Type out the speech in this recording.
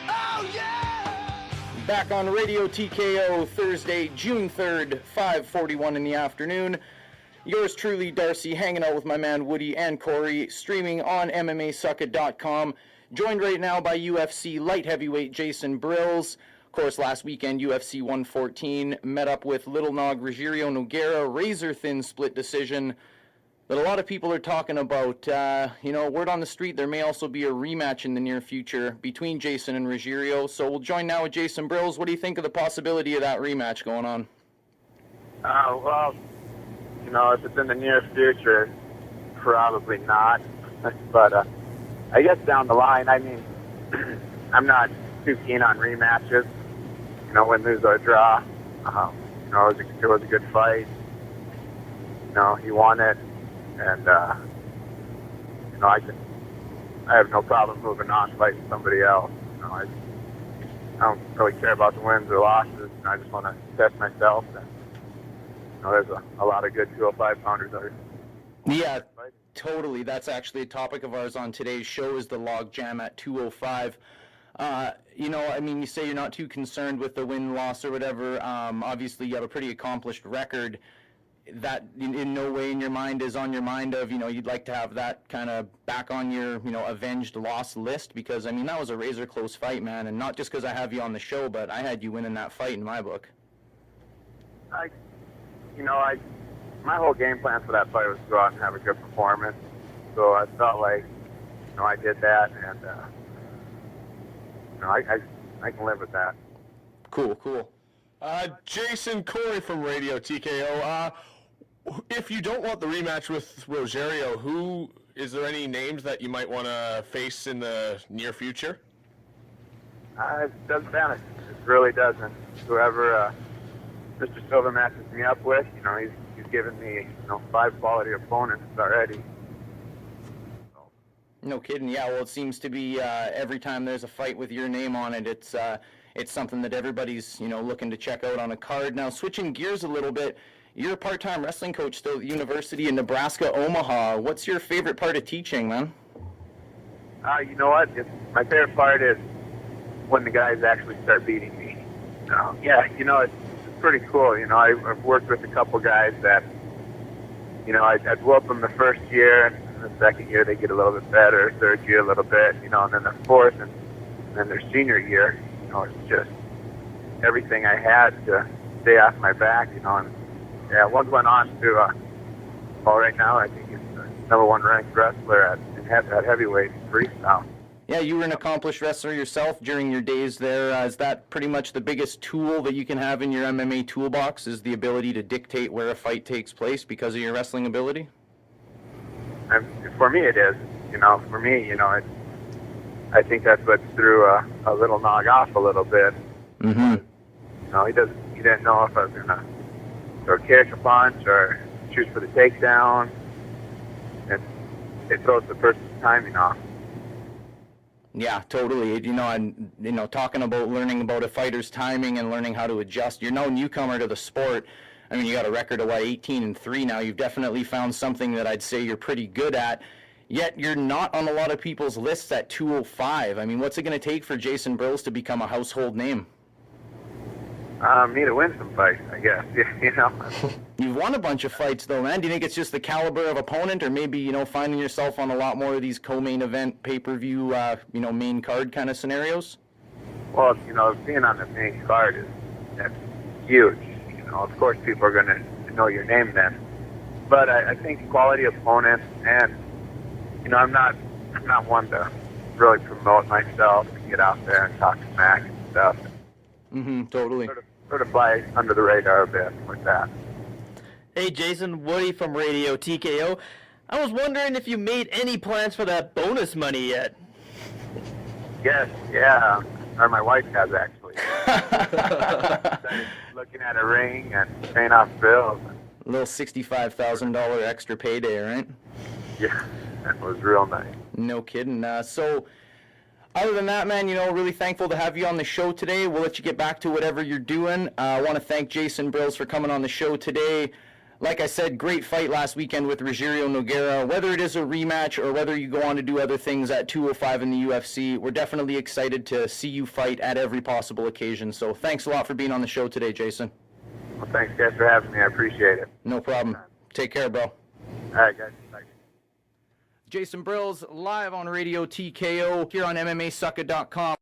Oh, yeah! Back on Radio TKO Thursday, June 3rd, 5:41 in the afternoon. Yours truly, Darcy, hanging out with my man Woody and Corey, streaming on MMASucka.com. Joined right now by UFC light heavyweight Jason Brilz. Of course, last weekend, UFC 114, met up with Lil Nog, Rogerio Nogueira, razor-thin split decision. But a lot of people are talking about, word on the street, there may also be a rematch in the near future between Jason and Rogerio. So we'll join now with Jason Brilz. What do you think of the possibility of that rematch going on? If it's in the near future, probably not. But I guess down the line, I mean, I'm not too keen on rematches. Win, lose, or draw. It was a good fight. He won it. And, I have no problem moving on, fighting somebody else. I don't really care about the wins or losses. I just want to test myself. And, there's a lot of good 205-pounders out here. Yeah, totally. That's actually a topic of ours on today's show is the log jam at 205. You say you're not too concerned with the win-loss or whatever. Obviously, you have a pretty accomplished record. That in no way in your mind is on your mind of, you'd like to have that kind of back on your, avenged loss list, because, that was a razor-close fight, man, and not just because I have you on the show, but I had you winning that fight in my book. My whole game plan for that fight was to go out and have a good performance, so I felt like, I did that, and, I can live with that. Cool. Jason, Corey from Radio TKO. If you don't want the rematch with Rogerio, is there any names that you might want to face in the near future? It doesn't matter. It really doesn't. Whoever Mr. Silva matches me up with, he's given me 5 quality opponents already. So. No kidding. Yeah, well, it seems to be every time there's a fight with your name on it, it's something that everybody's, looking to check out on a card. Now, switching gears a little bit, you're a part-time wrestling coach still at the University of Nebraska, Omaha. What's your favorite part of teaching, man? You know what? My favorite part is when the guys actually start beating me. It's pretty cool. I've worked with a couple guys that, I'd whoop them the first year, and the second year they get a little bit better, third year a little bit, and then the fourth, and then their senior year, it's just everything I had to stay off my back, and one went on to, right now I think he's the number 1 ranked wrestler at heavyweight freestyle. Yeah, you were an accomplished wrestler yourself during your days there. Is that pretty much the biggest tool that you can have in your MMA toolbox, is the ability to dictate where a fight takes place because of your wrestling ability? And for me it is. For me, I think that's what threw a Lil Nog off a little bit. Mm-hmm. He didn't know if I was going to catch a punch or shoot for the takedown. And it throws the person's timing off. Yeah, totally. Talking about learning about a fighter's timing and learning how to adjust. You're no newcomer to the sport. You got a record of 18-3 now. You've definitely found something that I'd say you're pretty good at. Yet you're not on a lot of people's lists at 205. What's it going to take for Jason Brilz to become a household name? Me to win some fights, I guess. You've won a bunch of fights, though, man. Do you think it's just the caliber of opponent, or maybe, finding yourself on a lot more of these co-main event, pay-per-view, main card kind of scenarios? Well, being on the main card that's huge. Of course, people are going to know your name then. But I think quality opponents, and I'm not one to really promote myself and get out there and talk smack and stuff. Mm-hmm, totally. Sort of fly under the radar a bit with that. Hey, Jason, Woody from Radio TKO. I was wondering if you made any plans for that bonus money yet. Yes, yeah. Or my wife has, actually. Started looking at a ring and paying off bills. A little $65,000 extra payday, right? Yeah, that was real nice. No kidding. So, other than that, man, really thankful to have you on the show today. We'll let you get back to whatever you're doing. I want to thank Jason Brilz for coming on the show today. Like I said, great fight last weekend with Rogerio Nogueira. Whether it is a rematch or whether you go on to do other things at 205 in the UFC, we're definitely excited to see you fight at every possible occasion. So thanks a lot for being on the show today, Jason. Well, thanks, guys, for having me. I appreciate it. No problem. Take care, bro. All right, guys. Bye. Jason Brilz, live on Radio TKO here on MMASucka.com.